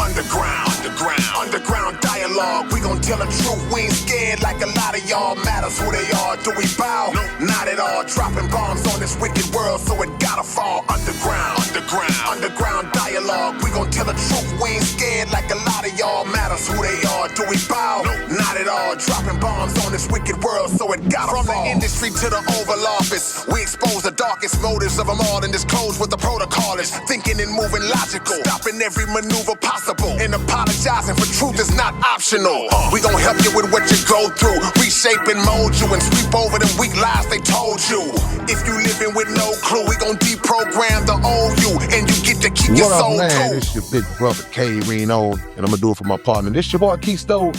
Underground dialogue. We gon' tell the truth. We ain't scared like a lot of y'all. Matters who they are. Do we bow? No. Not at all. Dropping bombs on this wicked world, so it gotta fall. Underground dialogue. We gon' tell the truth. We ain't scared like a lot of y'all. Matters who they are. Do we bow? No. Not at all. Dropping bombs on this wicked world, so it gotta fall. From the industry to the Oval Office, we expose the darkest motives of them all and disclose what the protocol is. Thinking and moving logical, stopping every maneuver possible, and apologizing for truth is not optional. We gon' help you with what you go through, reshape and mold you, and sweep over them weak lies they told you. If you living with no clue, we gon' deprogram the old you, and you get to keep your soul too. What up, man? It's your big brother, K. Reno, and I'm gonna do it for my partner. This your boy, Keystone.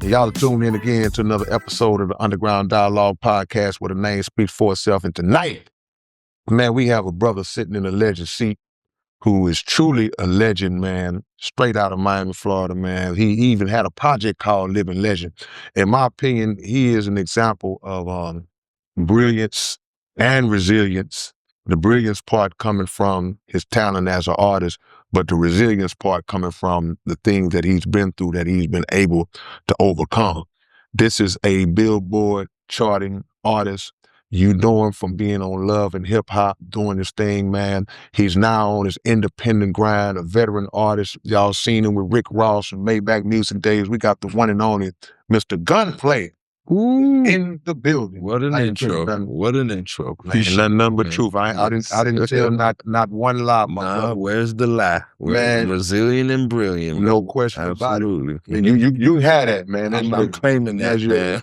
And y'all are tuned in again to another episode of the Underground Dialogue Podcast where the name speaks for itself. And tonight, man, we have a brother sitting in a legend seat who is truly a legend, man, straight out of Miami, Florida, man. He even had a project called Living Legend. In my opinion, he is an example of brilliance and resilience. The brilliance part coming from his talent as an artist, but the resilience part coming from the things that he's been through, that he's been able to overcome. This is a Billboard charting artist. You know him from being on Love and Hip Hop, doing his thing, man. He's now on his independent grind, a veteran artist. Y'all seen him with Rick Ross and Maybach Music Days. We got the one and only Mr. Gunplay. Ooh, in the building. What an intro. What an intro. Nothing but truth. I didn't tell not one lie, my brother. Where's the lie? Man, resilient and brilliant. No question Absolutely. about it. And you had that, man. I'm claiming that, man.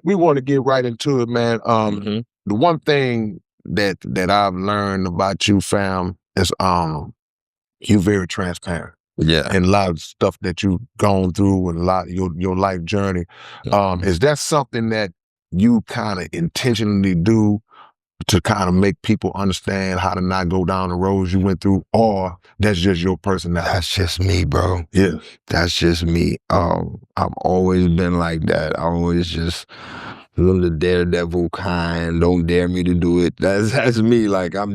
We want to get right into it, man. The one thing that I've learned about you, fam, is you're very transparent. Yeah. And a lot of stuff that you've gone through and a lot of your life journey. Is that something that you kind of intentionally do to kind of make people understand how to not go down the roads you went through, or that's just your personality? That's just me, bro. Yeah. That's just me. I've always been like that. I always just I'm the daredevil kind. Don't dare me to do it. That's me. Like I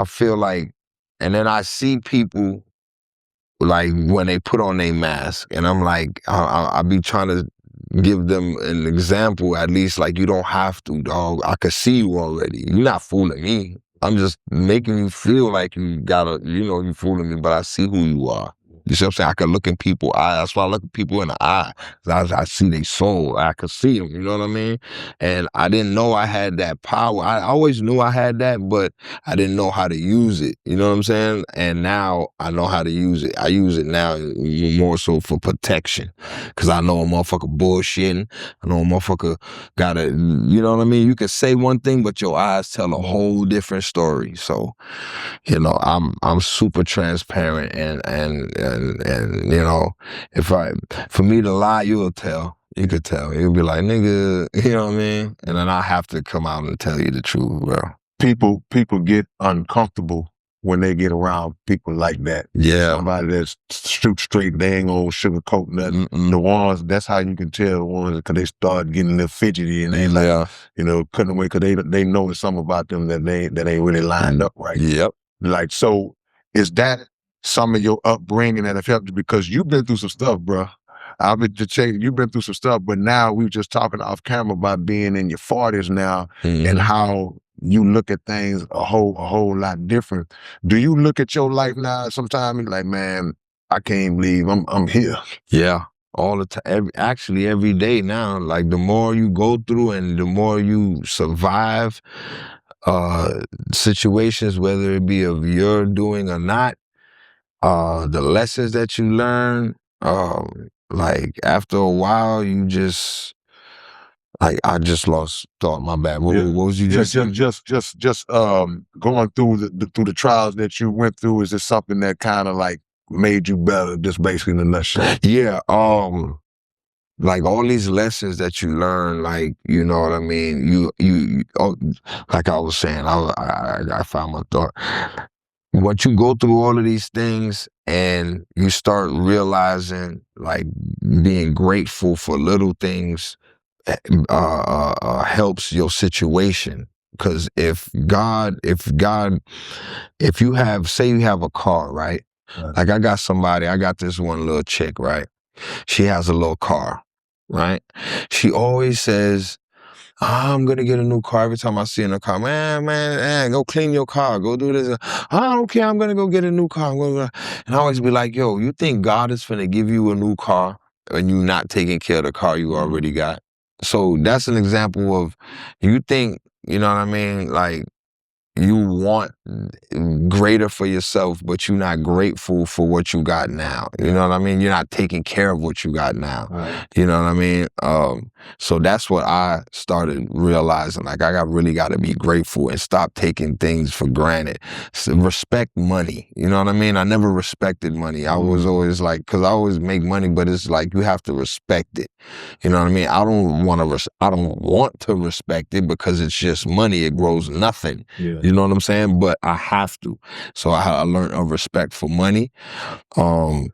feel like. And then I see people, like, when they put on their mask, and I'm like, I be trying to give them an example, at least, like, you don't have to, dog. I could see you already. You're not fooling me. I'm just making you feel like you gotta, you're fooling me, but I see who you are. You see what I'm saying? I can look in people's eyes. That's why I look at people in the eye. I see their soul. I can see them. You know what I mean? And I didn't know I had that power. I always knew I had that, but I didn't know how to use it. You know what I'm saying? And now I know how to use it. I use it now more so for protection. Because I know a motherfucker bullshitting. I know a motherfucker gotta, you know what I mean? You can say one thing, but your eyes tell a whole different story. So, I'm super transparent and for me to lie, you could tell. You'll be like, nigga, you know what I mean? And then I have to come out and tell you the truth, bro. People get uncomfortable when they get around people like that. Yeah. Somebody that's shoot straight, they ain't gonna sugarcoat nothing. The ones, that's how you can tell the ones, because they start getting a little fidgety and they like, cutting away, because they know there's something about them that ain't really lined up right. Yep. Like, so is that some of your upbringing that have helped you? Because you've been through some stuff, bro. I've been to check, you've been through some stuff, but now we were just talking off camera about being in your 40s now and how you look at things a whole lot different. Do you look at your life now sometimes and like, man, I can't believe I'm here? Yeah. All the time, actually every day now. Like, the more you go through and the more you survive situations, whether it be of your doing or not, the lessons that you learn, like, after a while, you just, like, I just lost thought. My bad. What was you just going through the trials that you went through? Is this something that kind of like made you better, just basically in a nutshell? Yeah. Like, all these lessons that you learn, like, you know what I mean? You like I was saying, I found my thought. Once you go through all of these things and you start realizing, like, being grateful for little things helps your situation. Because if you have, say you have a car, right? Like I got this one little chick, right? She has a little car, right? She always says, I'm gonna get a new car. Every time I see her in a car, man, go clean your car, go do this. I don't care, I'm gonna go get a new car. And I always be like, yo, you think God is gonna give you a new car and you not taking care of the car you already got? So that's an example of, you think, you know what I mean? Like, you want greater for yourself, but you're not grateful for what you got now. You know what I mean? You're not taking care of what you got now. Right. You know what I mean? So that's what I started realizing. Like, I really got to be grateful and stop taking things for granted. So respect money. You know what I mean? I never respected money. I was always like, because I always make money, but it's like you have to respect it. You know what I mean? I don't want to respect it because it's just money. It grows nothing. Yeah. You know what I'm saying? But I have to. So I learned a respect for money. You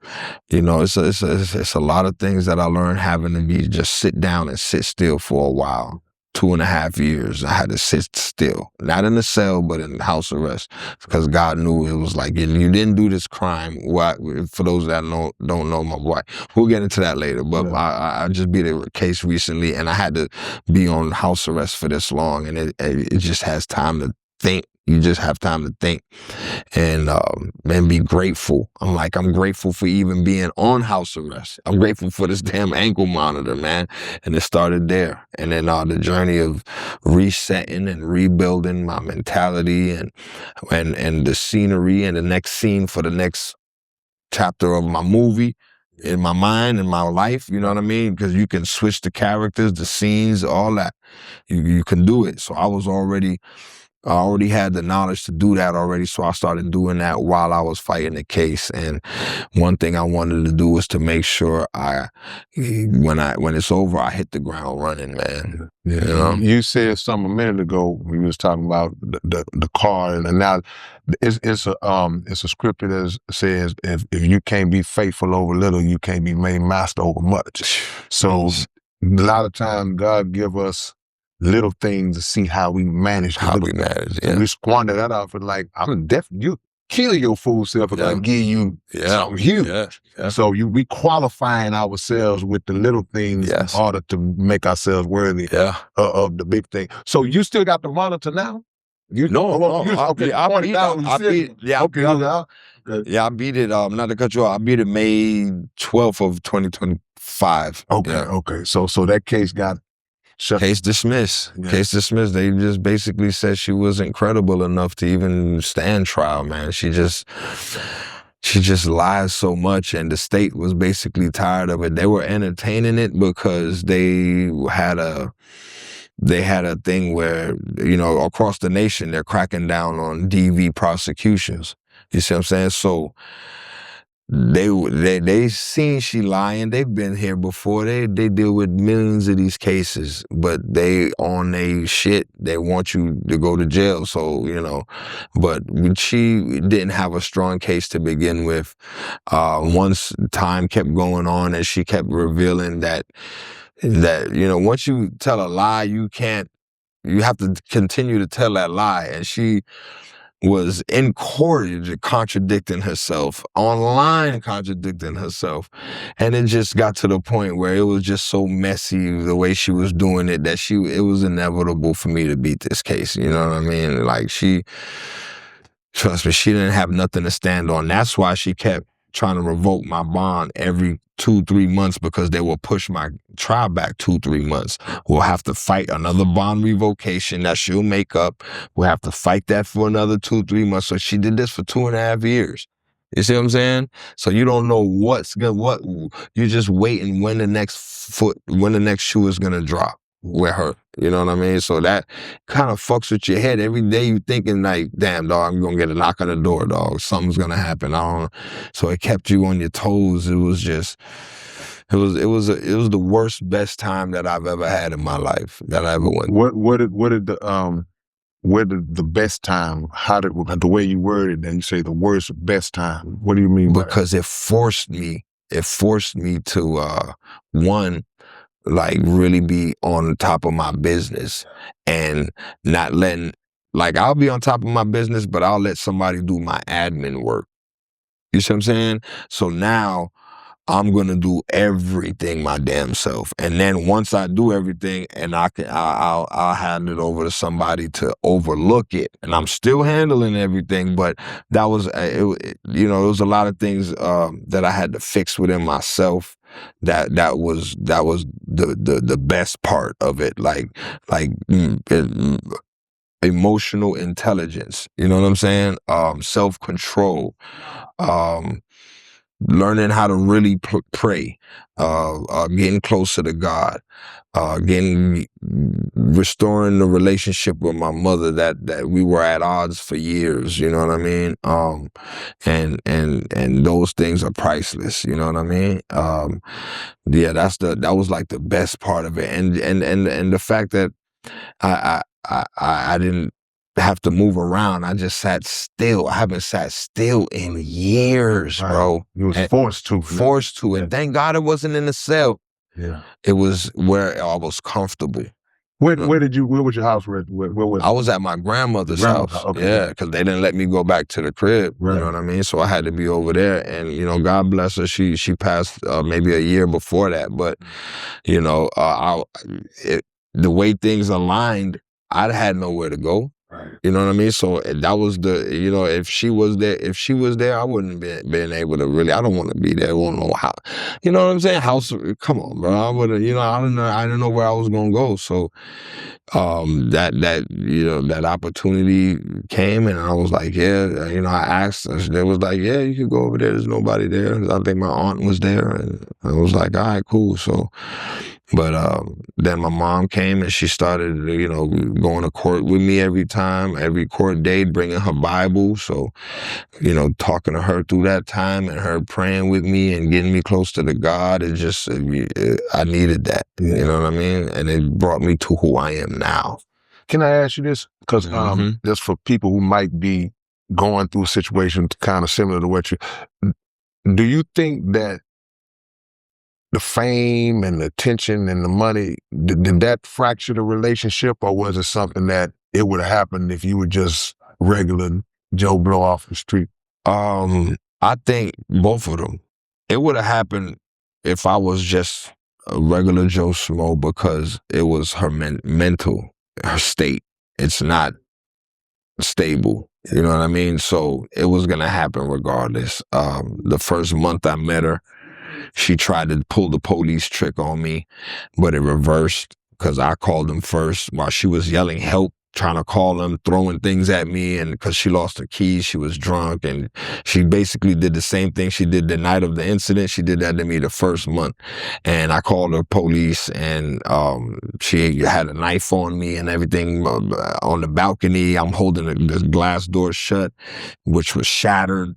know, it's a lot of things that I learned having to be just sit down and sit still for a while. 2.5 years, I had to sit still, not in a cell, but in house arrest, because God knew it was like, you didn't do this crime. Why? For those that don't know my wife, we'll get into that later. But I just beat a case recently, and I had to be on house arrest for this long, and it just has time to think. You just have time to think and be grateful. I'm grateful for even being on house arrest. I'm grateful for this damn ankle monitor, man. And it started there. And then the journey of resetting and rebuilding my mentality and the scenery and the next scene for the next chapter of my movie in my mind and my life, you know what I mean? Because you can switch the characters, the scenes, all that. You can do it. So I already had the knowledge to do that already, so I started doing that while I was fighting the case. And one thing I wanted to do was to make sure when it's over, I hit the ground running, man. Yeah. You know? You said something a minute ago when you was talking about the car, and now it's a scripture that says if you can't be faithful over little, you can't be made master over much. So a lot of times God give us little things to see how we manage. Yeah. We squander that off and like, you kill your fool self if I give you something huge. Yeah. So we qualifying ourselves with the little things in order to make ourselves worthy of the big thing. So you still got the monitor now? I beat it. Not to cut you off. I beat it May 12th of 2025. Okay. So that case got shut. Case dismissed. Yeah. Case dismissed. They just basically said she wasn't credible enough to even stand trial, man. She just lies so much, and the state was basically tired of it. They were entertaining it because they had a thing where, you know, across the nation, they're cracking down on DV prosecutions. You see what I'm saying? So they seen she lying. They've been here before. They deal with millions of these cases, but they on they shit. They want you to go to jail. So, you know, but she didn't have a strong case to begin with. Once time kept going on and she kept revealing that, you know, once you tell a lie, you have to continue to tell that lie. And she was in court contradicting herself, online contradicting herself. And it just got to the point where it was just so messy the way she was doing it that it was inevitable for me to beat this case. You know what I mean? Like trust me, she didn't have nothing to stand on. That's why she kept trying to revoke my bond every 2-3 months, because they will push my trial back 2-3 months. We'll have to fight another bond revocation that she'll make up. We'll have to fight that for another 2-3 months. So she did this for 2.5 years. You see what I'm saying? So you don't know what you're just waiting when the next shoe is gonna drop with her. You know what I mean? So that kind of fucks with your head. Every day you thinking like, damn, dog, I'm gonna get a knock on the door, dog. Something's gonna happen. So it kept you on your toes. It was just, it was the worst, best time that I've ever had in my life that I ever went. What did the best time? How did the way you worded and you say the worst, best time? What do you mean? Because it forced me to one, like really be on top of my business and not letting, like I'll be on top of my business, but I'll let somebody do my admin work. You see what I'm saying? So now I'm gonna do everything my damn self, and then once I do everything, and I'll hand it over to somebody to overlook it, and I'm still handling everything. But that was, there was a lot of things that I had to fix within myself. That was the best part of it, like emotional intelligence. You know what I'm saying? Self-control. Learning how to really pray, getting closer to God, restoring the relationship with my mother that we were at odds for years. You know what I mean? And those things are priceless. You know what I mean? Yeah, that was like the best part of it, and the fact that I didn't have to move around. I just sat still. I haven't sat still in years, bro. You was forced to. Forced to. And thank God it wasn't in the cell. Yeah. It was where I was comfortable. Where was your house? Where was I was at my grandmother's house. Okay. Yeah, because they didn't let me go back to the crib. Right. You know what I mean? So I had to be over there. And, God bless her. She passed maybe a year before that. But, the way things aligned, I had nowhere to go. Right. You know what I mean? So that was if she was there, I wouldn't been able to really, I don't want to be there. I don't know how, you know what I'm saying? Come on, bro. I would have, I didn't know where I was going to go. So, that opportunity came, and I was like, yeah, I asked, they was like, yeah, you can go over there. There's nobody there. I think my aunt was there, and I was like, all right, cool. So, but then my mom came, and she started, going to court with me every court date, bringing her Bible. So, talking to her through that time, and her praying with me and getting me close to the God, I needed that. Yeah. You know what I mean? And it brought me to who I am now. Can I ask you this? Because just for people who might be going through situations kind of similar to what do you think that the fame and the attention and the money, did that fracture the relationship, or was it something that it would have happened if you were just regular Joe Blow off the street? I think both of them. It would have happened if I was just a regular Joe Schmo, because it was her mental, her state. It's not stable. You know what I mean? So it was going to happen regardless. The first month I met her, she tried to pull the police trick on me, but it reversed because I called them first while she was yelling help, trying to call them, throwing things at me. And because she lost her keys, she was drunk, and she basically did the same thing she did the night of the incident. She did that to me the first month. And I called the police, and she had a knife on me and everything on the balcony. I'm holding the glass door shut, which was shattered.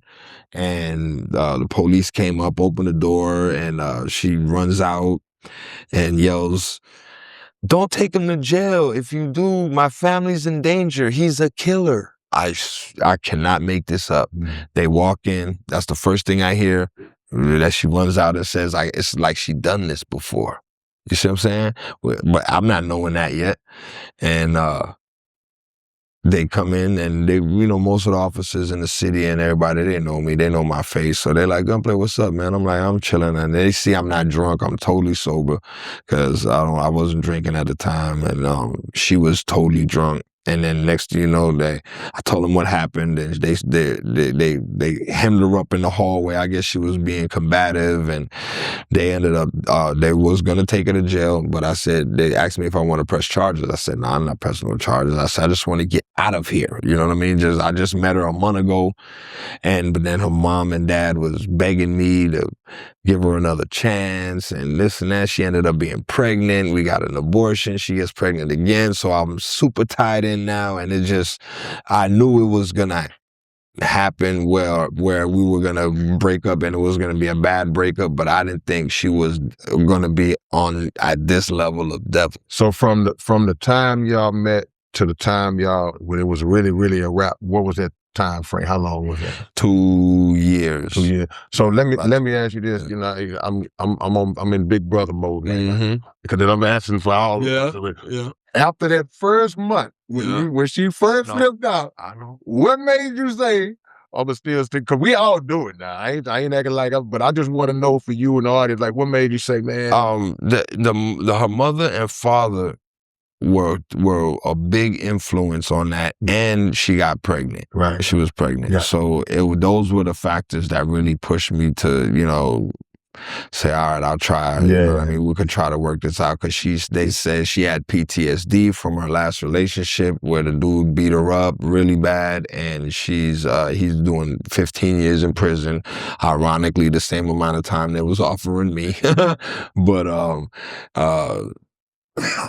And the police came up, opened the door, and she runs out and yells, "Don't take him to jail. If you do, my family's in danger. He's a killer." I cannot make this up. They walk in. That's the first thing I hear, that she runs out and says, it's like she done this before. You see what I'm saying? But I'm not knowing that yet. And they come in, and they, most of the officers in the city and everybody, they know me. They know my face. So they're like, "Gunplay, what's up, man?" I'm like, "I'm chilling." And they see I'm not drunk. I'm totally sober, because I wasn't drinking at the time. And she was totally drunk. And then next thing you know, I told them what happened, and they hemmed her up in the hallway. I guess she was being combative, and they ended up, they was going to take her to jail. But they asked me if I want to press charges. I said, "No, I'm not pressing no charges." I said, "I just want to get out of here." You know what I mean? I just met her a month ago. But then her mom and dad was begging me to give her another chance and this and that. She ended up being pregnant. We got an abortion. She gets pregnant again. So I'm super tied in now. And I knew it was going to happen where we were going to break up, and it was going to be a bad breakup, but I didn't think she was going to be at this level of depth. So from the time y'all met to the time when it was really, really a wrap, what was that time frame? How long was that? 2 years. 2 years. So let me ask you this. I'm in big brother mode now, because then I'm asking for all. Yeah. After that first month, when she first flipped out, I know. what made you say, I'ma still stick, cause we all do it now. I ain't acting like but I just want to know for you and the audience, like, what made you say, man? Her mother and father were a big influence on that, and she got pregnant. Right. She was pregnant. Yeah. So those were the factors that really pushed me to, you know, say, all right, I'll try. You know what I mean? We could try to work this out, because they said she had PTSD from her last relationship where the dude beat her up really bad, and he's doing 15 years in prison. Ironically, the same amount of time they was offering me. But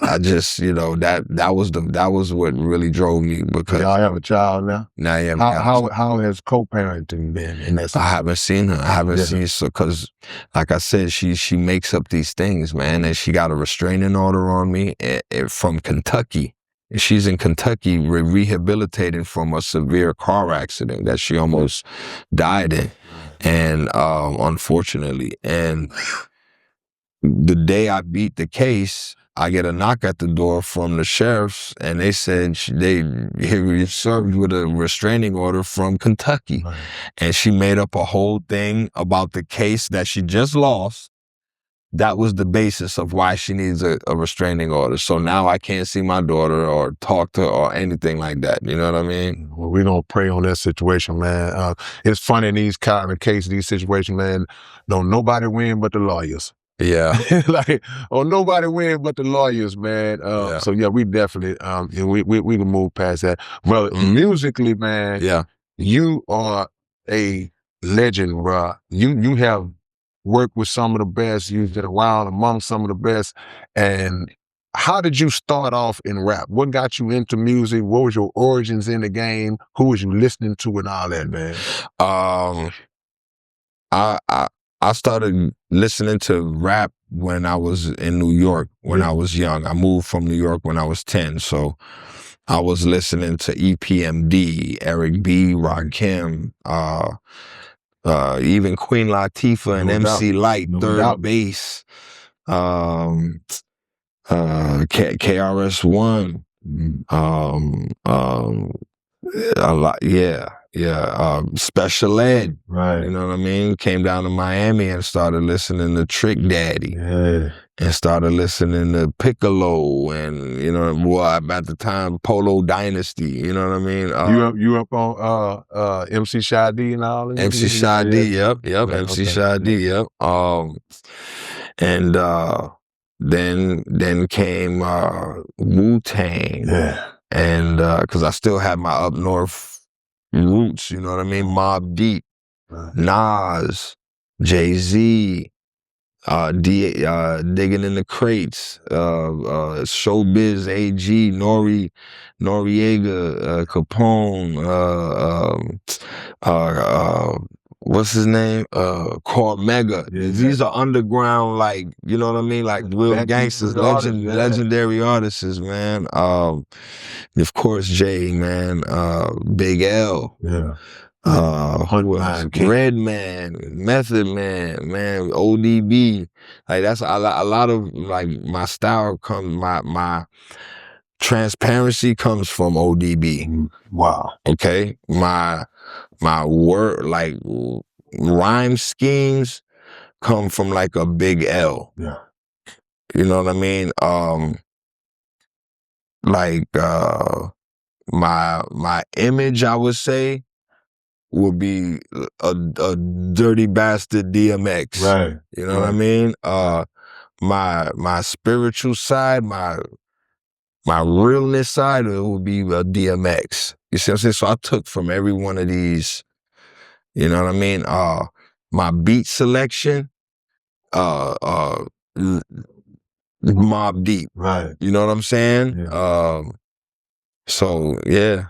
I just, you know, that was what really drove me, because y'all have a child now. Now I am. How has co-parenting been in that? I haven't seen her. I haven't seen, so, because like I said, she makes up these things, man, and she got a restraining order on me from Kentucky. She's in Kentucky rehabilitating from a severe car accident that she almost died in, and unfortunately, and the day I beat the case, I get a knock at the door from the sheriffs, and they said they served with a restraining order from Kentucky. Right. And she made up a whole thing about the case that she just lost. That was the basis of why she needs a restraining order. So now I can't see my daughter or talk to her or anything like that. You know what I mean? Well, we're going to pray on that situation, man. It's funny in these kind of cases, these situations, man, don't nobody win but the lawyers. Yeah. Like, nobody wins but the lawyers, man. So yeah, we definitely, we can move past that. Well, musically, man, you are a legend, bro. You have worked with some of the best. You've been around among some of the best. And how did you start off in rap? What got you into music? What was your origins in the game? Who was you listening to and all that, man? I started listening to rap when I was in New York, when I was young. I moved from New York when I was 10. So I was listening to EPMD, Eric B, Rakim, even Queen Latifah and MC Light, Third Bass, KRS-One, a lot, Special Ed, right? You know what I mean? Came down to Miami and started listening to Trick Daddy, and started listening to Piccolo, and you know, at the time Polo Dynasty. You know what I mean? You up on MC Shy D and all that? MC Shy D, yep. MC Shy D, yep. And then came Wu-Tang, and because I still had my up north roots, you know what I mean? Mobb Deep, Nas, Jay-Z, Digging in the Crates, Showbiz, AG, Noriega, Capone, what's his name? Cormega. These are underground, like, you know what I mean? Like real gangsters, legendary artists, man. Of course, Jay, man. Big L. Redman, Method Man, ODB. Like that's a lot of, like, my style comes, my transparency comes from ODB. Wow. Okay. My word, like, rhyme schemes come from like a Big L. Yeah. You know what I mean? My image, I would say, would be a dirty bastard DMX. Right. You know what I mean? My spiritual side, my realness side, it would be a DMX. You see what I'm saying? So I took from every one of these, you know what I mean? My beat selection, Mobb Deep. Right. You know what I'm saying? Yeah. So yeah.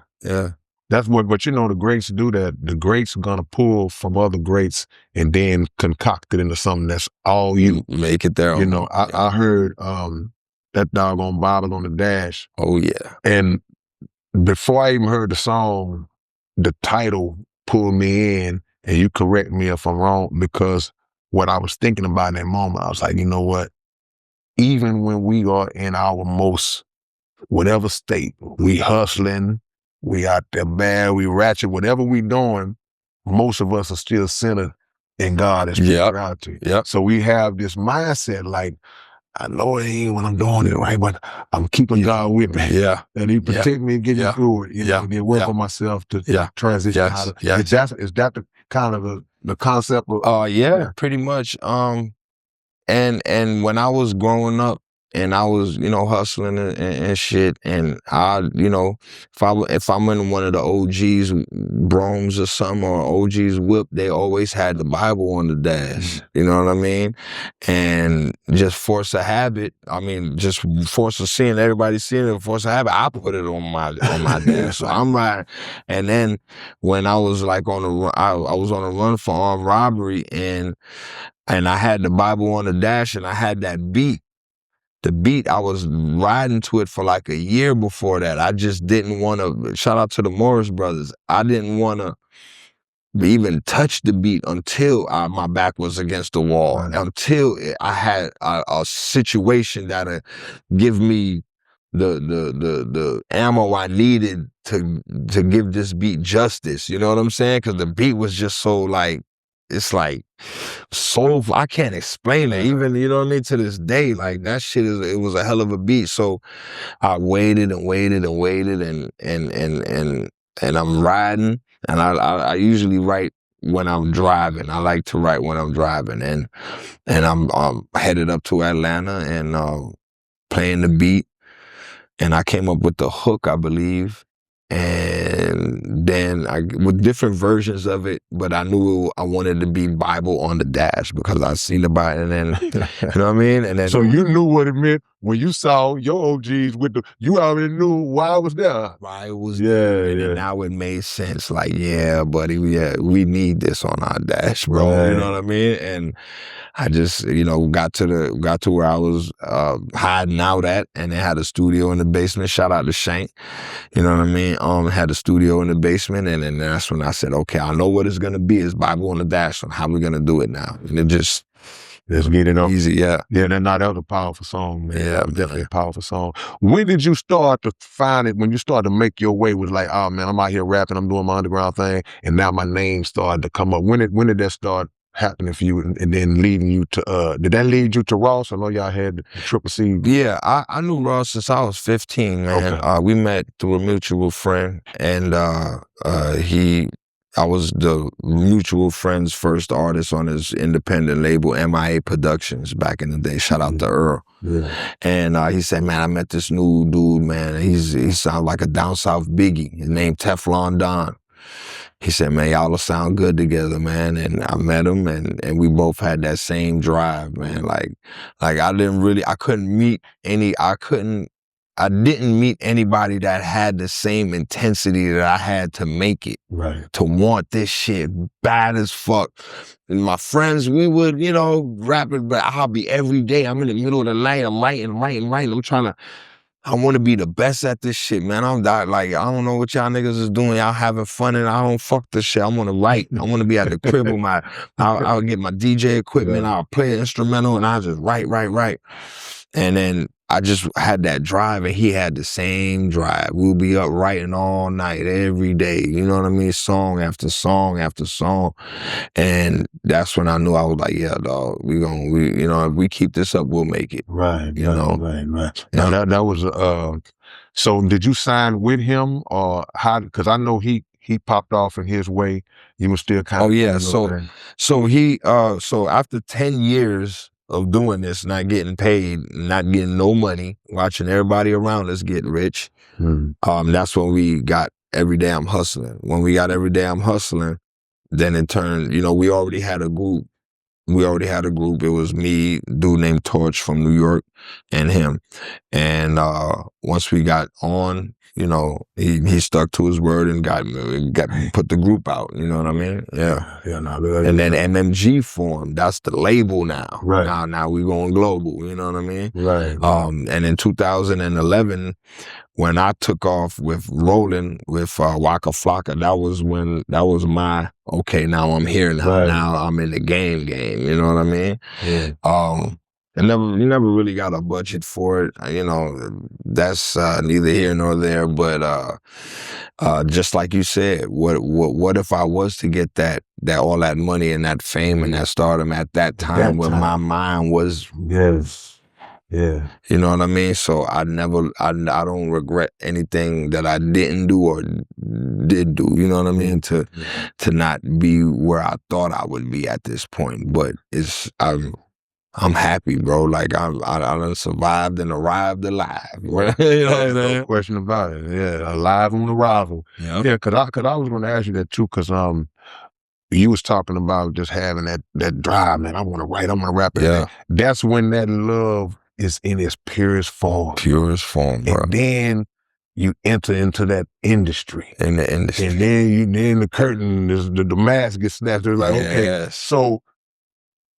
That's but you know, the greats do that. The greats are gonna pull from other greats and then concoct it into something that's all you. Make it their own. You know, I heard that doggone Bible on the Dash. Oh yeah. And before I even heard the song, the title pulled me in, and you correct me if I'm wrong, because what I was thinking about in that moment, I was like, you know what? Even when we are in our most whatever state, we hustling, we out there bad, we ratchet, whatever we doing, most of us are still centered in God and spirituality. Yep. So we have this mindset like, I know it ain't when I'm doing it right, but I'm keeping God with me. Yeah. And he protect me and get me through it. You know, and then work on myself to transition out of it. Is that the kind of the concept of pretty much. And when I was growing up and I was, hustling and shit, and I, if I'm in one of the OG's Broms or something, or OG's whip, they always had the Bible on the dash. You know what I mean? And just force a habit. I mean, just force of seeing, everybody seeing it, force a habit. I put it on my dash. So I'm riding. And then when I was like on a run, I was on a run for armed robbery, and I had the Bible on the dash, and I had that beat. The beat, I was riding to it for like a year before that. I just didn't want to, shout out to the Morris brothers, I didn't want to even touch the beat until my back was against the wall, until I had a situation that'll give me the ammo I needed to give this beat justice. You know what I'm saying? Because the beat was just so like, it's like soulful. I can't explain it. Even, you know what I mean, to this day, like that shit it was a hell of a beat. So I waited and waited and waited, and I'm riding, and I usually write when I'm driving. I like to write when I'm driving, and I'm headed up to Atlanta and playing the beat, and I came up with the hook, I believe. And then with different versions of it, but I knew I wanted to be Bible on the dash because I seen the Bible, and then, you know what I mean? And then, so you knew what it meant when you saw your OGs you already knew why it was there. Why it was there. And now it made sense. Like, yeah, buddy, we need this on our dash, bro. Right. You know what I mean? And I just, got to where I was hiding out at, and they had a studio in the basement. Shout out to Shank. You know what I mean? Had a studio in the basement, and then that's when I said, okay, I know what it's gonna be. It's Bible on the dash. So how we gonna do it now? And it just get it up. Easy, yeah. Yeah, that was a powerful song, man. Yeah, definitely a powerful song. When did you start to find it? When you started to make your way with like, oh man, I'm out here rapping, I'm doing my underground thing, and now my name started to come up. When did that start happening for you, and then leading you to did that lead you to Ross? I know y'all had the Triple C. Yeah, I knew Ross since I was 15, man. Okay. We met through a mutual friend, and I was the mutual friend's first artist on his independent label, MIA Productions, back in the day. Shout out to Earl. Yeah. And he said, man, I met this new dude, man. He sounds like a down south Biggie. His name Teflon Don. He said, man, y'all will sound good together, man. And I met him, and we both had that same drive, man. Like I didn't meet anybody that had the same intensity that I had to make it. Right. To want this shit bad as fuck. And my friends, we would, rap it, but I'll be every day. I'm in the middle of the night, I'm writing. I want to be the best at this shit, man. I don't know what y'all niggas is doing. Y'all having fun, and I don't fuck this shit. I want to write. I want to be at the crib with I'll get my DJ equipment. I'll play an instrumental, and I'll just write. And then I just had that drive, and he had the same drive. We'll be up writing all night, every day. You know what I mean? Song after song after song. And that's when I knew. I was like, yeah, dog, if we keep this up, we'll make it. Right. Right. Now that was, so did you sign with him, or how? Because I know he popped off in his way. You were still kind of. Oh yeah. So after 10 years of doing this, not getting paid, not getting no money, watching everybody around us get rich. That's when we got Every Day I'm Hustling. When we got Every Day I'm Hustling, then it turned, we already had a group. It was me, dude named Torch from New York, and him. And once we got on, he stuck to his word and put the group out. You know what I mean? Yeah. And then MMG formed. That's the label now. Right. Now we going global. You know what I mean? Right. And in 2011, when I took off with rolling with Waka Flocka, that was my, okay, now I'm here now. Right. Now I'm in the game. You know what I mean? Yeah. You never really got a budget for it. You know, that's neither here nor there. But just like you said, what if I was to get that all that money and that fame and that stardom at that time when my mind was Yeah. You know what I mean? So I don't regret anything that I didn't do or did do. You know what I mean? To not be where I thought I would be at this point, but I'm happy, bro. Like I done survived and arrived alive. You know what I'm saying? No question about it. Yeah, alive on arrival. Yep. Yeah, cause I was gonna ask you that too, cause you was talking about just having that drive, man. I want to write. I'm gonna rap it. Yeah. That's when that love is in its purest form. Purest form, bro. And then you enter into that industry. In the industry. And then the curtain, the mask gets snapped. It's like, okay. So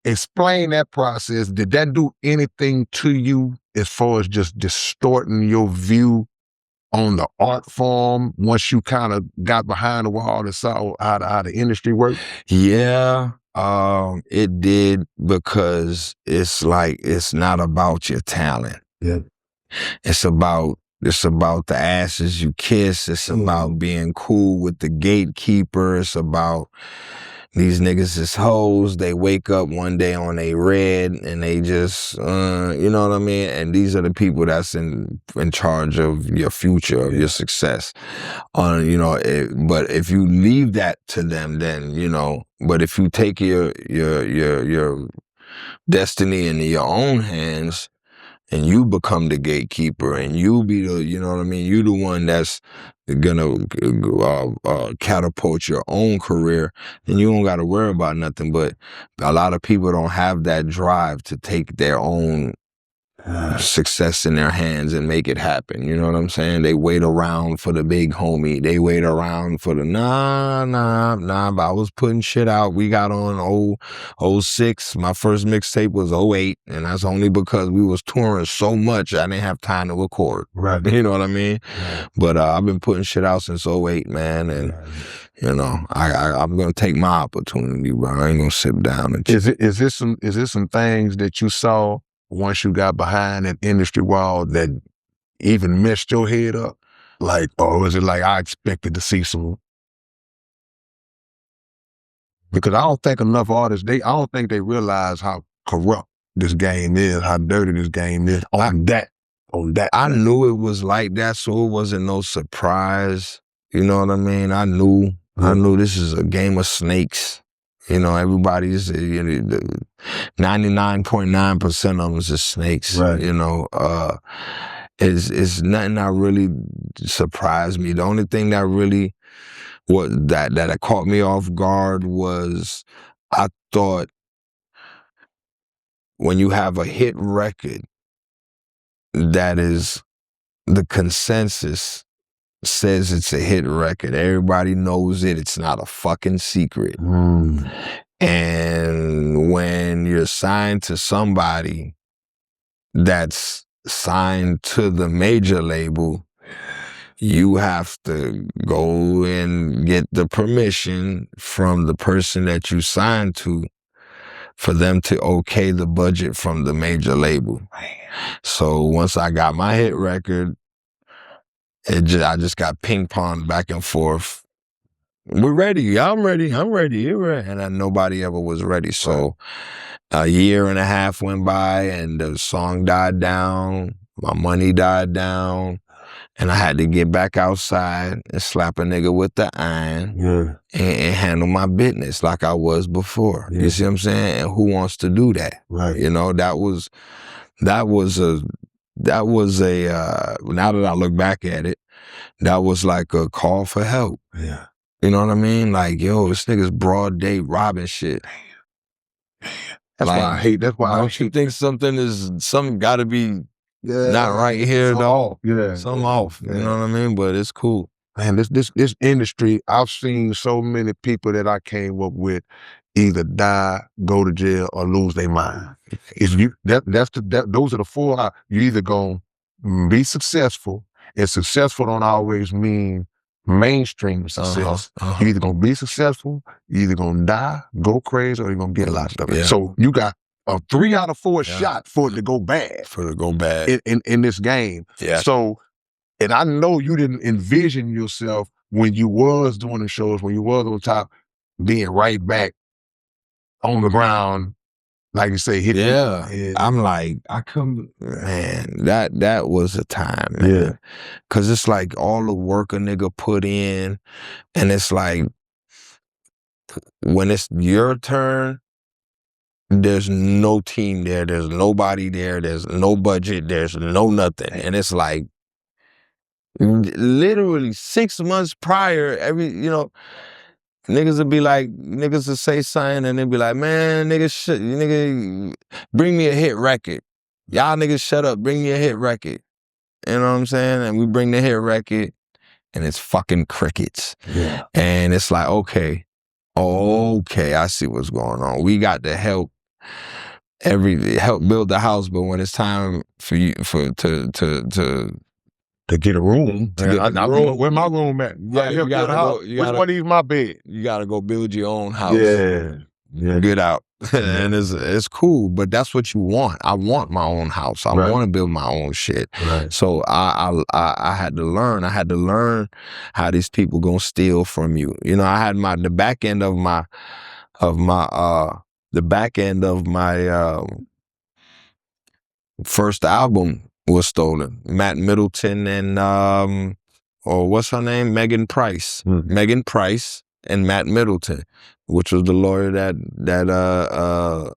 explain that process. Did that do anything to you as far as just distorting your view on the art form once you kind of got behind the wall and saw how the industry worked? Yeah, it did, because it's like, it's not about your talent. Yeah. It's about the asses you kiss. It's about being cool with the gatekeeper. It's about these niggas is hoes. They wake up one day on a red and they just, you know what I mean? And these are the people that's in charge of your future, of your success. You know, but if you leave that to them, then, you know, but if you take your destiny into your own hands, and you become the gatekeeper, and you be the, you know what I mean? You the one that's gonna catapult your own career, then you don't gotta worry about nothing. But a lot of people don't have that drive to take their own success in their hands and make it happen. You know what I'm saying? They wait around for the big homie. They wait around for the nah, but I was putting shit out. We got on 06. My first mixtape was 08, and that's only because we was touring so much I didn't have time to record. Right. You know what I mean? Right. But I've been putting shit out since 08, man, and you know, I'm gonna take my opportunity, bro. I ain't gonna sit down and Is this some things that you saw once you got behind that industry wall that even messed your head up? Like, or was it like I expected to see some? Because I don't think enough artists, I don't think they realize how corrupt this game is, how dirty this game is on that. I knew it was like that, so it wasn't no surprise. You know what I mean? I knew this is a game of snakes. You know, everybody's, 99.9% of them is just snakes. Right. You know, it's nothing that really surprised me. The only thing that really that caught me off guard was, I thought when you have a hit record, that is the consensus says it's a hit record. Everybody knows it. It's not a fucking secret. And when you're signed to somebody that's signed to the major label, you have to go and get the permission from the person that you signed to for them to okay the budget from the major label. So once I got my hit record, I just got ping-ponged back and forth. We're ready. I'm ready. You're ready. And then nobody ever was ready. So a year and a half went by and the song died down. My money died down. And I had to get back outside and slap a nigga with the iron and handle my business like I was before. You see what I'm saying? And who wants to do that? Right. You know, that was a now that I look back at it, that was like a call for help. Yeah. You know what I mean? Like, yo, this nigga's broad day robbing shit. That's why I hate. That's why don't you think something gotta be not right here though? Something off. You know what I mean? But it's cool. Man, this industry, I've seen so many people that I came up with either die, go to jail, or lose their mind. Those are the four. You either gonna be successful, and successful don't always mean mainstream success. You're either gonna be successful, you're either gonna die, go crazy, or you're gonna get a lot of stuff. So you got a 3 out of 4 Yeah. shot for it to go bad. For it to go bad. In this game. Yeah. So, and I know you didn't envision yourself when you was doing the shows, when you was on top, being right back on the ground, like you say, hitting. Yeah. I'm like, I couldn't, man, that was a time, man. Yeah. Cause it's like all the work a nigga put in, and it's like, when it's your turn, there's no team there, there's nobody there, there's no budget, there's no nothing. And it's like, literally 6 months prior, niggas would be like, niggas would say something and they'd be like, man, nigga, bring me a hit record. Y'all niggas shut up, bring me a hit record. You know what I'm saying? And we bring the hit record and it's fucking crickets. Yeah. And it's like, okay, I see what's going on. We got to help build the house, but when it's time for you to get a room. Where my room at? Yeah, you gotta go. Which one is my bed? You gotta go build your own house. Yeah. Get out. And it's cool, but that's what you want. I want my own house. I want to build my own shit. Right. So I had to learn. I had to learn how these people gonna steal from you. You know, I had the back end of my first album was stolen. Matt Middleton and or what's her name? Megan Price. Megan Price and Matt Middleton, which was the lawyer that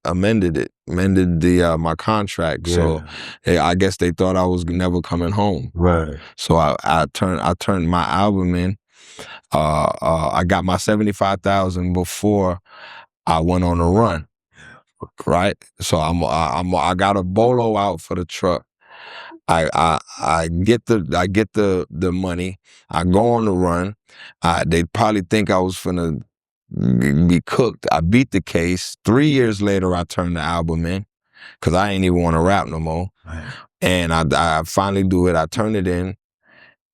amended my contract. Yeah. So I guess they thought I was never coming home. Right. So I turned my album in. I got my 75,000 before I went on a run. Right. So I got a bolo out for the truck. I get the money. I go on the run. They probably think I was finna be cooked. I beat the case. 3 years later, I turned the album in because I ain't even want to rap no more. Right. And I finally do it. I turn it in,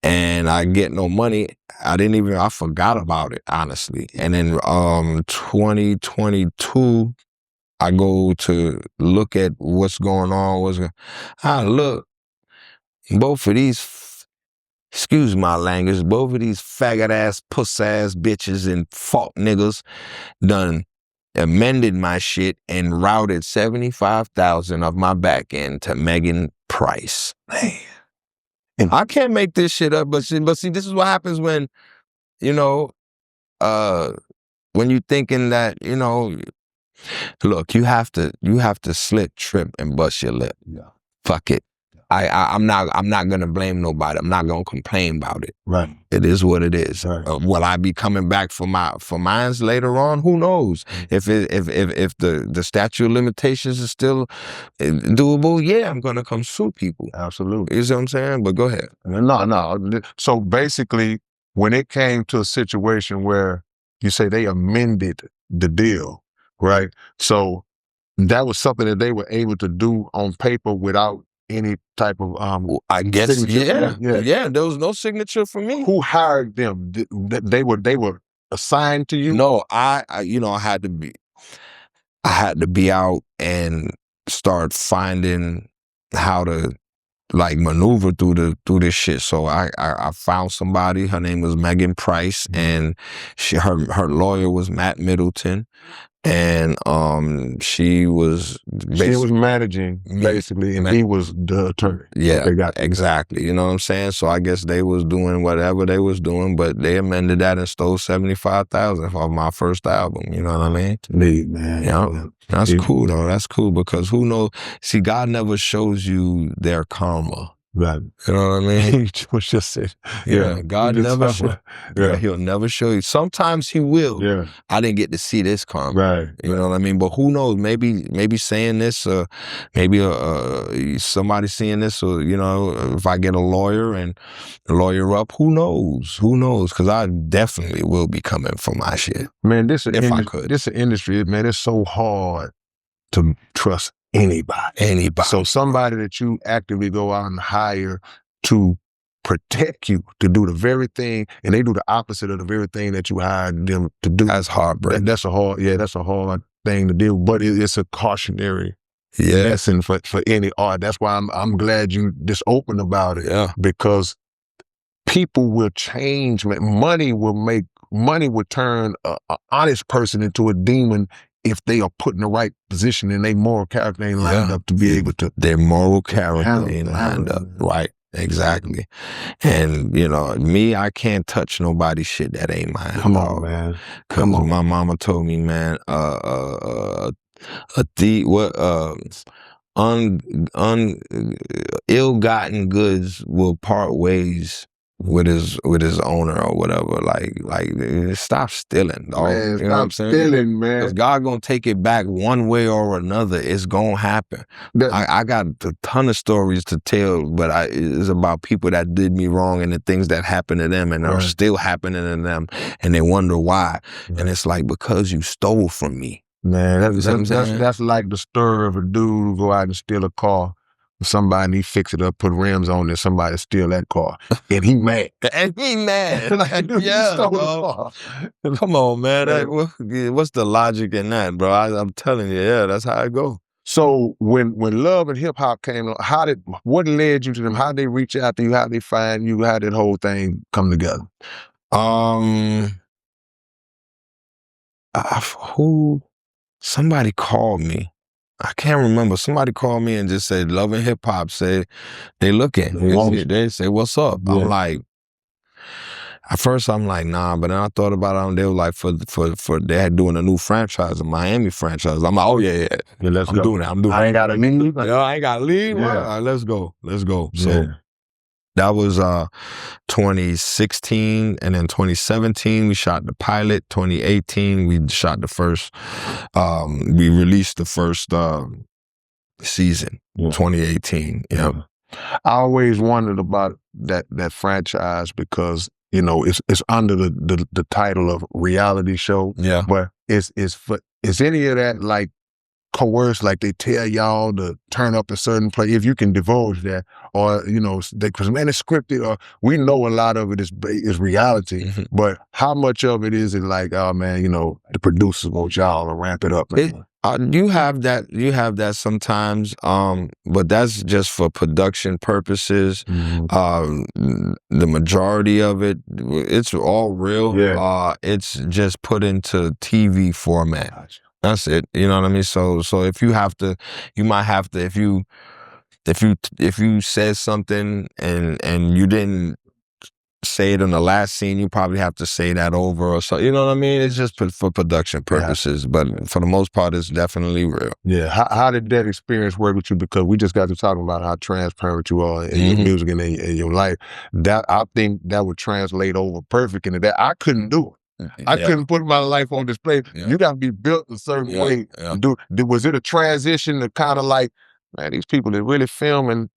and I get no money. I forgot about it, honestly. And then 2022, I go to look at what's going on. I look. Both of these, excuse my language, both of these faggot ass, puss ass bitches and fuck niggas done amended my shit and routed 75,000 of my back end to Megan Price. Man. And I can't make this shit up, but see, this is what happens when, when you thinking that, look, you have to slip, trip, and bust your lip. Yeah. Fuck it. I'm not gonna blame nobody. I'm not gonna complain about it. Right. It is what it is. Right. Will I be coming back for mines later on? Who knows? If the statute of limitations is still doable, yeah, I'm gonna come sue people. Absolutely. You see what I'm saying? But go ahead. No. So basically, when it came to a situation where you say they amended the deal, right? So that was something that they were able to do on paper without any type of I guess signature. Yeah. There was no signature for me. Who hired them? They were assigned to you? No, I had to be out and start finding how to maneuver through this shit. So I found somebody. Her name was Megan Price, and her lawyer was Matt Middleton. And she was managing basically, and he was the attorney. Yeah, they got exactly. You know what I'm saying? So I guess they was doing whatever they was doing, but they amended that and stole 75,000 off my first album. You know what I mean? Neat, man. Yeah, that's cool though. That's cool because who knows? See, God never shows you their karma. Right. You know what I mean? He was just said, God never he'll never show you. Sometimes he will. Yeah. I didn't get to see this karma. Right. You know what I mean? But who knows? Maybe saying this, maybe somebody seeing this, or if I get a lawyer and lawyer up, who knows? Who knows? Because I definitely will be coming for my shit. Man, this is I could. This industry, man, it's so hard to trust anybody. So somebody that you actively go out and hire to protect you, to do the very thing, and they do the opposite of the very thing that you hired them to do. That's heartbreaking. That's a hard thing to do, but it's a cautionary lesson for any art. That's why I'm glad you just open about it. Yeah. Because people will change, man. Money will turn a honest person into a demon if they are put in the right position and their moral character ain't lined up to be able to. Their moral character ain't lined up. Right. Exactly. And, you know, me, I can't touch nobody's shit that ain't mine. Come on, man. Come on. My mama told me, man, ill-gotten goods will part ways with his owner or whatever. Like stop stealing, dog. Man, you know what I'm saying? Stealing, man. Because God gonna take it back one way or another. It's gonna happen. I got a ton of stories to tell, but it's about people that did me wrong and the things that happened to them and are still happening to them, and they wonder why. And it's like, because you stole from me. Man, that's like the story of a dude who go out and steal a car from somebody and he fix it up, put rims on it, and somebody steal that car. And he mad. And he mad. Like, dude, you stole the car. Come on, man. What's the logic in that, bro? I'm telling you, yeah, that's how it go. So when Love and Hip Hop came on, what led you to them? How did they reach out to you? How did they find you? How did the whole thing come together? Somebody called me. I can't remember. Somebody called me and just said, Love and Hip Hop said they looking. They say, what's up? Yeah. I'm like, at first I'm like, nah, but then I thought about it and they were like, they had doing a new franchise, a Miami franchise. I'm like, oh yeah, let's go. Doing it. I'm doing it. I ain't gotta leave. I ain't gotta leave. Yeah. All right, let's go. So that was 2016, and then 2017 we shot the pilot. 2018 we shot the first. We released the first season. 2018. Yeah. I always wondered about that franchise because it's under the title of reality show. Yeah. But is any of that like coerced, like they tell y'all to turn up a certain place, if you can divulge that, or because man, it's scripted, or we know a lot of it is reality, but how much of it is it like, oh man, the producers want y'all to ramp it up? You have that sometimes, but that's just for production purposes. The majority of it, it's all real. Yeah. It's just put into TV format. Gotcha. That's it. You know what I mean? So if you might have to, if you said something and you didn't say it in the last scene, you probably have to say that over or so. You know what I mean? It's just for production purposes, but for the most part, it's definitely real. Yeah. How did that experience work with you? Because we just got to talking about how transparent you are in your music and in your life. That I think that would translate over perfect into that. I couldn't do it. I couldn't put my life on display. You got to be built a certain way to do. Was it a transition to kind of like, man, these people that really filming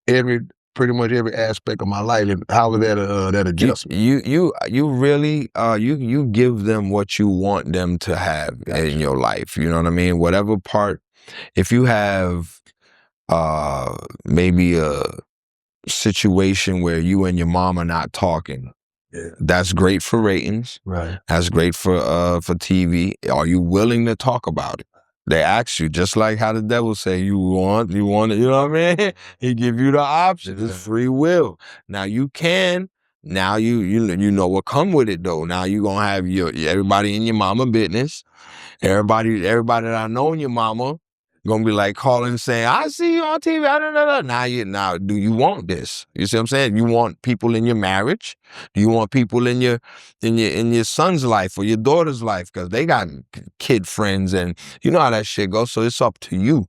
pretty much every aspect of my life, and how was that adjustment? You really you give them what you want them to have in your life. You know what I mean? Whatever part, if you have maybe a situation where you and your mom are not talking. Yeah. That's great for ratings. Right. That's great for TV. Are you willing to talk about it? They ask you, just like how the devil say, you want it, you know what I mean? He give you the option. Yeah. It's free will. Now you can, now you know what come with it though. Now you gonna have everybody in your mama business. Everybody that I know in your mama gonna be like calling saying, I see you on TV. Now, do you want this? You see what I'm saying? You want people in your marriage? Do you want people in your son's life or your daughter's life? Because they got kid friends, and you know how that shit goes. So it's up to you.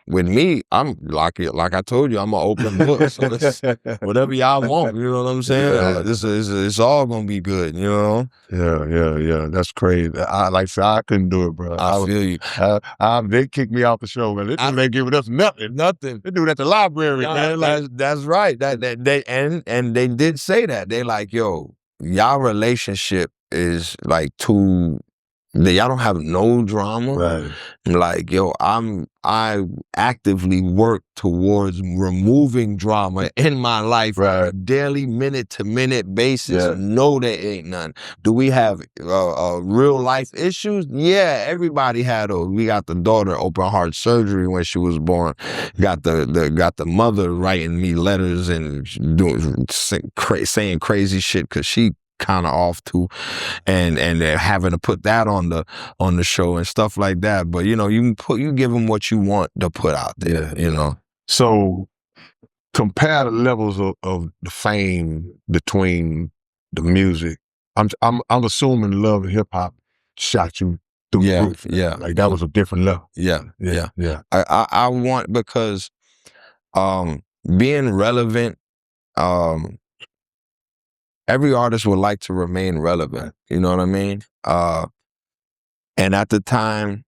With me, I'm like I told you, I'm an open book. So it's whatever y'all want, you know what I'm saying? It's all gonna be good, you know? Yeah. That's crazy. I couldn't do it, bro. I feel you. They kicked me off the show, man. They ain't giving us nothing. They do it at the library, man. That's right. They did say that. They like, yo, y'all relationship is like too y'all don't have no drama. Right. Like, yo, I actively work towards removing drama in my life on a daily, minute to minute basis. Yeah. No, there ain't none. Do we have real life issues? Yeah, everybody had those. We got the daughter open heart surgery when she was born. Got the mother writing me letters and saying crazy shit because she kind of off too, and having to put that on the show and stuff like that. But you give them what you want to put out there. So compare the levels of the fame between the music. I'm assuming Love and Hip Hop shot you through the roof. Yeah, like that was a different level. Yeah. I want, because being relevant, every artist would like to remain relevant. You know what I mean? And at the time,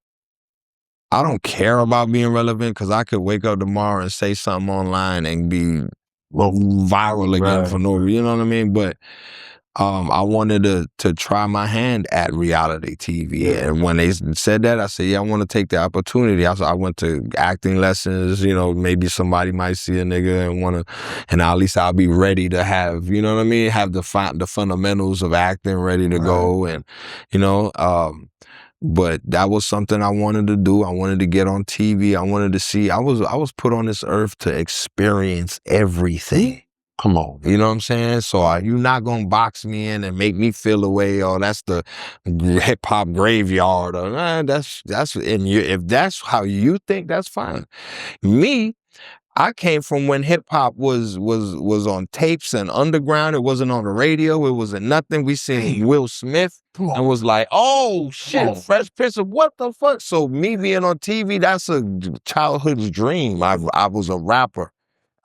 I don't care about being relevant because I could wake up tomorrow and say something online and be viral again for no reason. You know what I mean? But I wanted to try my hand at reality TV. And when they said that, I said, yeah, I want to take the opportunity. I went to acting lessons. Maybe somebody might see a nigga and at least I'll be ready to have, you know what I mean? Have the fundamentals of acting ready to go. And, but that was something I wanted to do. I wanted to get on TV. I wanted to see. I was put on this earth to experience everything. Come on. You know what I'm saying? So you're not going to box me in and make me feel away, or that's the hip hop graveyard, or that's if that's how you think, that's fine. Me, I came from when hip hop was on tapes and underground. It wasn't on the radio. It wasn't nothing. We seen Will Smith and was like, oh shit, Fresh Prince of what the fuck? So me being on TV, that's a childhood's dream. I was a rapper.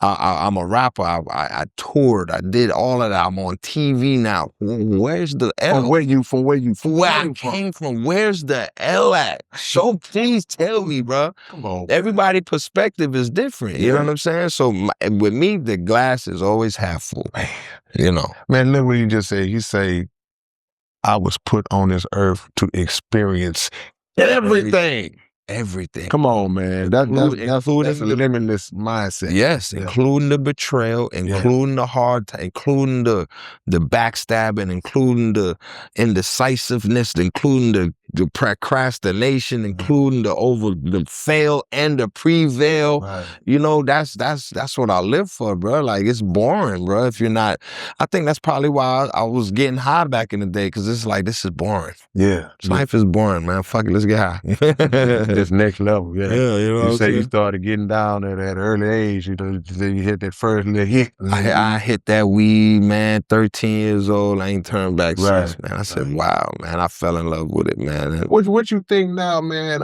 I'm a rapper. I toured. I did all of that. I'm on TV now. Where's the L? From where I came from. Where's the L at? So please tell me, bro. Come on. Everybody's perspective is different. You know what I'm saying? So with me, the glass is always half full. Man, look what you just said. You say, I was put on this earth to experience everything. Everything. Come on, man. That's a limitless mindset. Yes, including the betrayal, including the hard time, including the backstabbing, including the indecisiveness, including the procrastination, including the fail and the prevail. Right. That's what I live for, bro. Like, it's boring, bro. If you're not, I think that's probably why I was getting high back in the day, because it's like, this is boring. Yeah. Life is boring, man. Fuck it, let's get high. This next level, Yeah, you say you started getting down at an early age. You hit that first little hit. I hit that weed, man. 13 years old. I ain't turned back since, man. I said, wow, man. I fell in love with it, man. What you think now, man?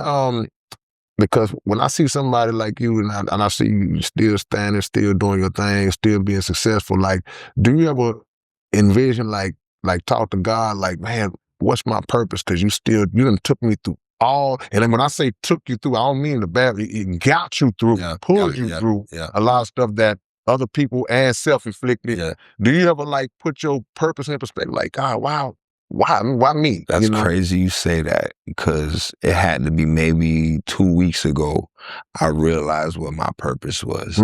Because when I see somebody like you and I see you still standing, still doing your thing, still being successful, like, do you ever envision like talk to God, like, man, what's my purpose? Because you done took me through all, and then when I say took you through, I don't mean the bad, it got you through, pulled you through a lot of stuff that other people and self-inflicted. Yeah. Do you ever like put your purpose in perspective? Like, God, wow, why me? That's crazy you say that, because it had to be maybe 2 weeks ago I realized what my purpose was.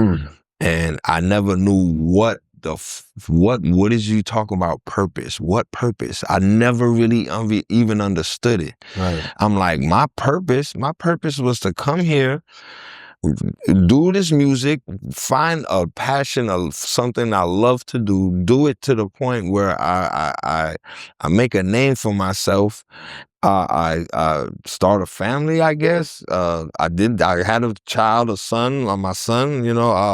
And I never knew what is you talking about purpose? What purpose? I never really even understood it. Right. I'm like, my purpose was to come here, do this music, find a passion of something I love to do it to the point where I make a name for myself. I start a family, I guess. I had a child, a son, my son,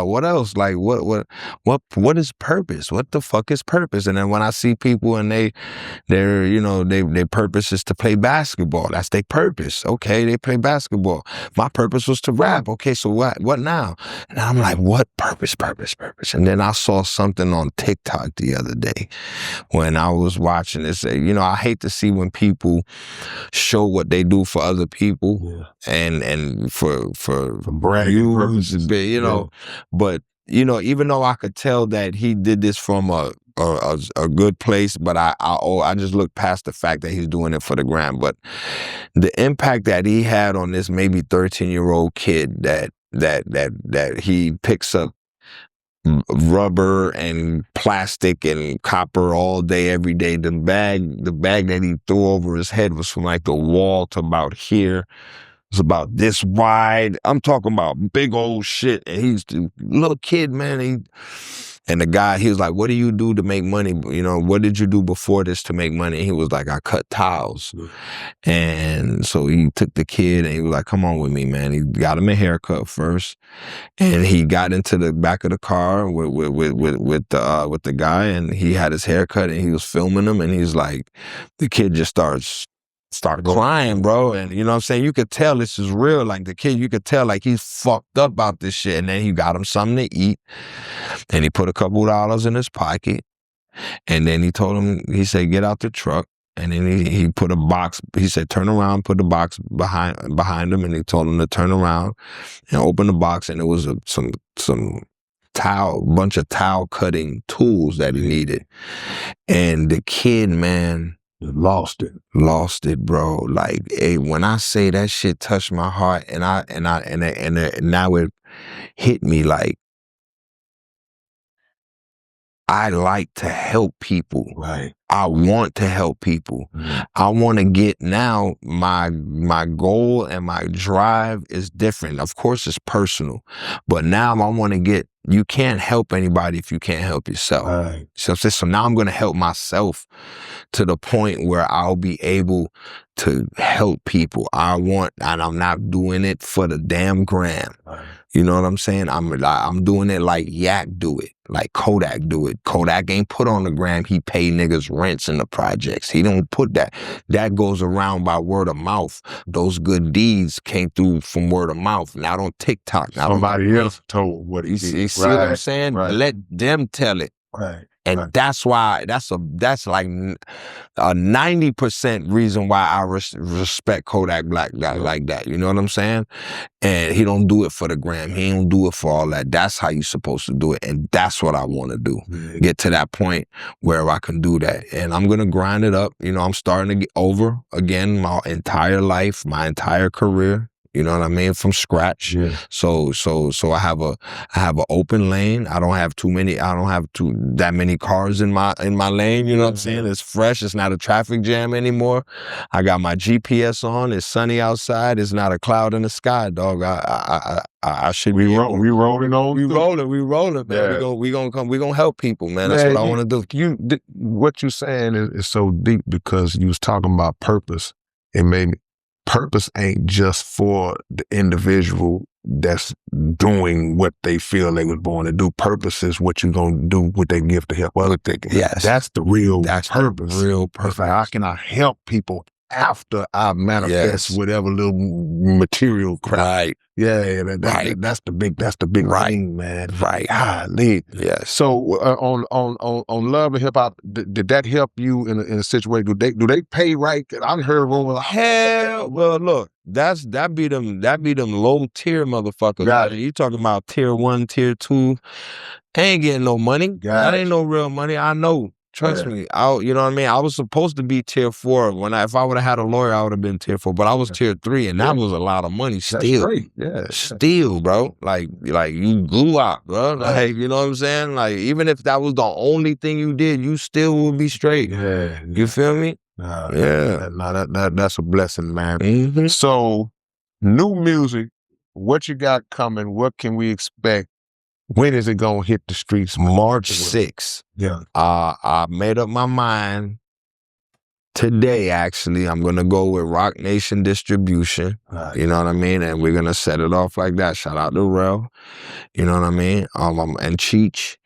what else? Like, what is purpose? What the fuck is purpose? And then when I see people and their purpose is to play basketball. That's their purpose. Okay, they play basketball. My purpose was to rap. Okay, so what now? And I'm like, what purpose? And then I saw something on TikTok the other day when I was watching this. I hate to see when people show what they do for other people and for bragging purposes, but even though I could tell that he did this from a a good place, but I just look past the fact that he's doing it for the gram. But the impact that he had on this maybe 13-year-old kid that he picks up rubber and plastic and copper all day, every day. The bag that he threw over his head was from like the wall to about here. It was about this wide. I'm talking about big old shit. And he's a little kid, man. And the guy, he was like, what do you do to make money? You know, what did you do before this to make money? He was like, I cut tiles. And so he took the kid and he was like, come on with me, man. He got him a haircut first. And he got into the back of the car with the guy, and he had his haircut and he was filming him, and he's like, the kid just start crying, bro. And you know what I'm saying? You could tell this is real. Like the kid, you could tell like he's fucked up about this shit. And then he got him something to eat. And he put a couple dollars in his pocket. And then he told him, he said, get out the truck. And then he put a box, he said, turn around, put the box behind him. And he told him to turn around and open the box. And it was some bunch of towel cutting tools that he needed. And the kid, man, lost it, bro. Like, hey, when I say that shit touched my heart, and now it hit me like, I like to help people. Right. I want to help people. I want to get now, my goal and my drive is different. Of course, it's personal. But now I want to get, you can't help anybody if you can't help yourself. Right. So now I'm going to help myself to the point where I'll be able to help people. And I'm not doing it for the damn gram. Right. You know what I'm saying? I'm doing it like Yak do it, like Kodak do it. Kodak ain't put on the gram. He pay niggas rents in the projects. He don't put that. That goes around by word of mouth. Those good deeds came through from word of mouth. Not on TikTok. Somebody else told what he did. You see what I'm saying? Right. Let them tell it. Right. And that's why, that's like a 90% reason why I respect Kodak Black like that. You know what I'm saying? And he don't do it for the gram. He don't do it for all that. That's how you supposed to do it. And that's what I want to do. Get to that point where I can do that. And I'm going to grind it up. You know, I'm starting to get over again my entire life, my entire career. You know what I mean? From scratch. Yeah. So I have an open lane. I don't have that many cars in my lane. You know what I'm saying? It's fresh. It's not a traffic jam anymore. I got my GPS on. It's sunny outside. It's not a cloud in the sky, dog. I should be rolling. We rolling on. We rolling, man. Yeah. We gonna help people, man. That's what I want to do. What you saying is so deep, because you was talking about purpose. It made me. Purpose ain't just for the individual that's doing what they feel they was born to do. Purpose is what you're going to do with their gift to help other people. Yes. That's the real purpose. The real purpose. It's like, how can I help people after I manifest whatever little material crap? Right. Yeah, that's the big thing, man. Right. Golly. Yes. So on Love and Hip Hop, did that help you in a situation? Do they pay right? I heard rumors. Hell, well, look, that be them low tier motherfuckers. Got it. You talking about tier 1, tier 2? Ain't getting no money. That ain't no real money. I know. Trust me. You know what I mean? I was supposed to be tier 4. If I would have had a lawyer, I would have been tier 4. But I was tier 3, and that was a lot of money still. That's great. Yeah. Still, bro. Like you grew up, bro. Like, you know what I'm saying? Like, even if that was the only thing you did, you still would be straight. Yeah. You feel me? That's a blessing, man. Mm-hmm. So, new music, what you got coming? What can we expect? When is it gonna hit the streets? March 6th. Yeah. I made up my mind today, actually. I'm gonna go with Rock Nation Distribution. Right. You know what I mean? And we're gonna set it off like that. Shout out to Rel. You know what I mean? And Cheech.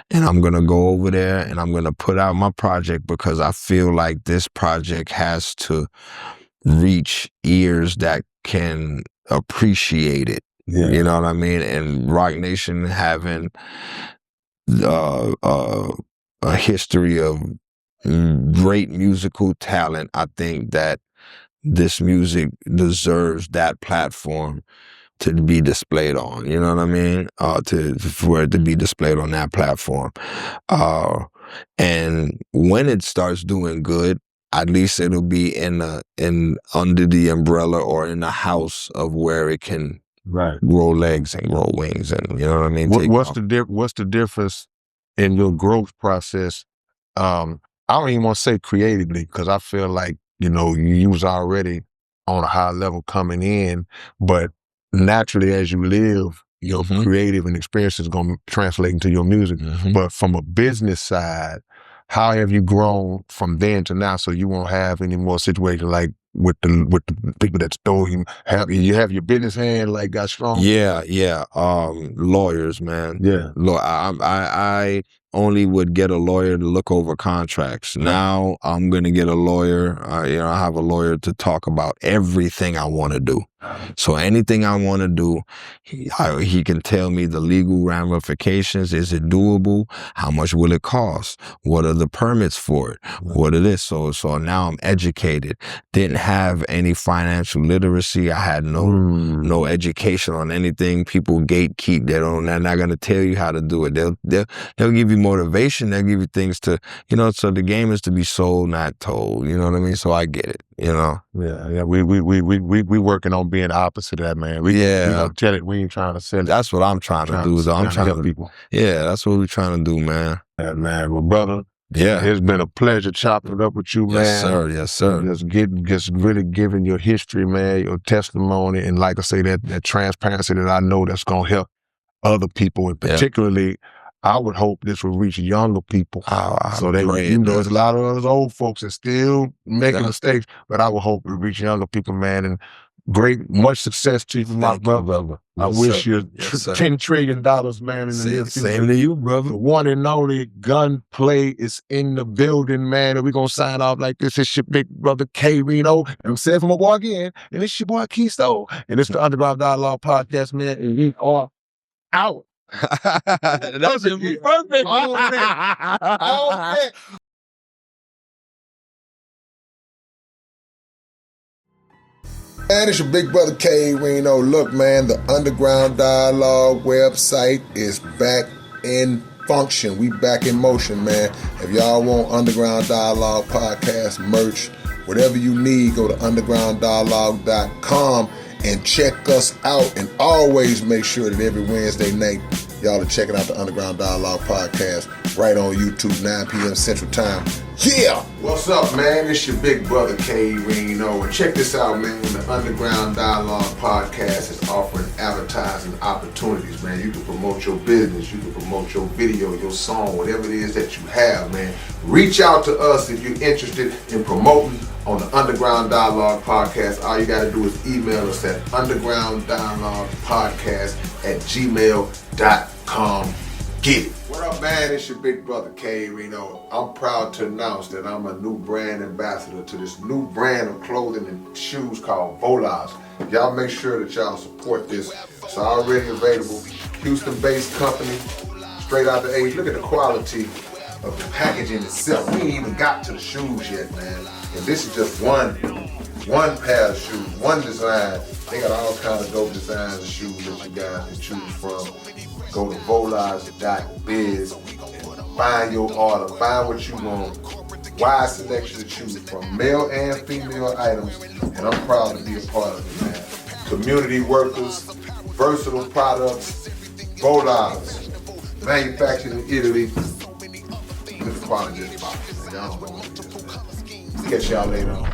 And I'm gonna go over there and I'm gonna put out my project, because I feel like this project has to reach ears that can appreciate it. Yeah. You know what I mean? And Rock Nation having a history of great musical talent, I think that this music deserves that platform to be displayed on. You know what I mean? For it to be displayed on that platform. And when it starts doing good, at least it'll be in under the umbrella or in a house of where it can grow legs and grow wings, and you know what I mean. What's the difference in your growth process? I don't even want to say creatively, because I feel like, you was already on a high level coming in, but naturally as you live, your creative and experience is going to translate into your music. But from a business side, how have you grown from then to now so you won't have any more situations like with the people that stole you? You have your business hand like got strong? Yeah. Lawyers, man. Yeah. I only would get a lawyer to look over contracts. Now I'm gonna get a lawyer. I have a lawyer to talk about everything I want to do. So anything I want to do, he can tell me the legal ramifications. Is it doable? How much will it cost? What are the permits for it? What are this? So now I'm educated. Didn't have any financial literacy. I had no education on anything. People gatekeep. They're not gonna tell you how to do it. They'll give you motivation. They'll give you things to, so the game is to be sold, not told. You know what I mean? So I get it, Yeah. We working on being the opposite of that, man. We gonna tell it. We ain't trying to sell it. That's what I'm trying to do, though. I'm trying to help people. Yeah, that's what we're trying to do, man. Yeah, man. Well, brother, yeah, it's been a pleasure chopping it up with you, man. Yes, sir. Just really giving your history, man, your testimony, and like I say, that transparency that I know that's gonna help other people, and particularly, I would hope this will reach younger people. So they, there's a lot of those old folks that still making mistakes, but I would hope it reach younger people, man. And much success to you, my brother. I wish you $10 trillion, man, in the near future. Same to you, brother. The one and only Gunplay is in the building, man. And we're going to sign off like this. It's your big brother, K. Reno. And I'm saying for my boy again, and it's your boy, Keystone. And it's the Underground Dialogue Podcast, man. And we are out. That's perfect. All set. Man, it's your big brother K. Reno. Look, man, the Underground Dialogue website is back in function. We back in motion, man. If y'all want Underground Dialogue podcast merch, whatever you need, go to undergrounddialogue.com and check us out. And always make sure that every Wednesday night, y'all are checking out the Underground Dialogue podcast right on YouTube, 9 p.m. Central Time. Yeah! What's up, man? It's your big brother, K. Reno. And check this out, man. The Underground Dialogue podcast is offering advertising opportunities, man. You can promote your business. You can promote your video, your song, whatever it is that you have, man. Reach out to us if you're interested in promoting on the Underground Dialogue podcast. All you got to do is email us at undergrounddialoguepodcast@gmail.com. Get it. What up, man? It's your big brother, K. Reno. I'm proud to announce that I'm a new brand ambassador to this new brand of clothing and shoes called Volage. Y'all make sure that y'all support this. It's already available. Houston-based company, straight out the A. Look at the quality of the packaging itself. We ain't even got to the shoes yet, man. And this is just one pair of shoes, one design. They got all kinds of dope designs of shoes that you guys can choose from. Go to volage.biz and find your order, find what you want. Wide selection to choose from, male and female items, and I'm proud to be a part of it, man. Community workers, versatile products, Volage, manufactured in Italy. Look at the quality of this box, man. Y'all don't know what it is, man. Catch y'all later on.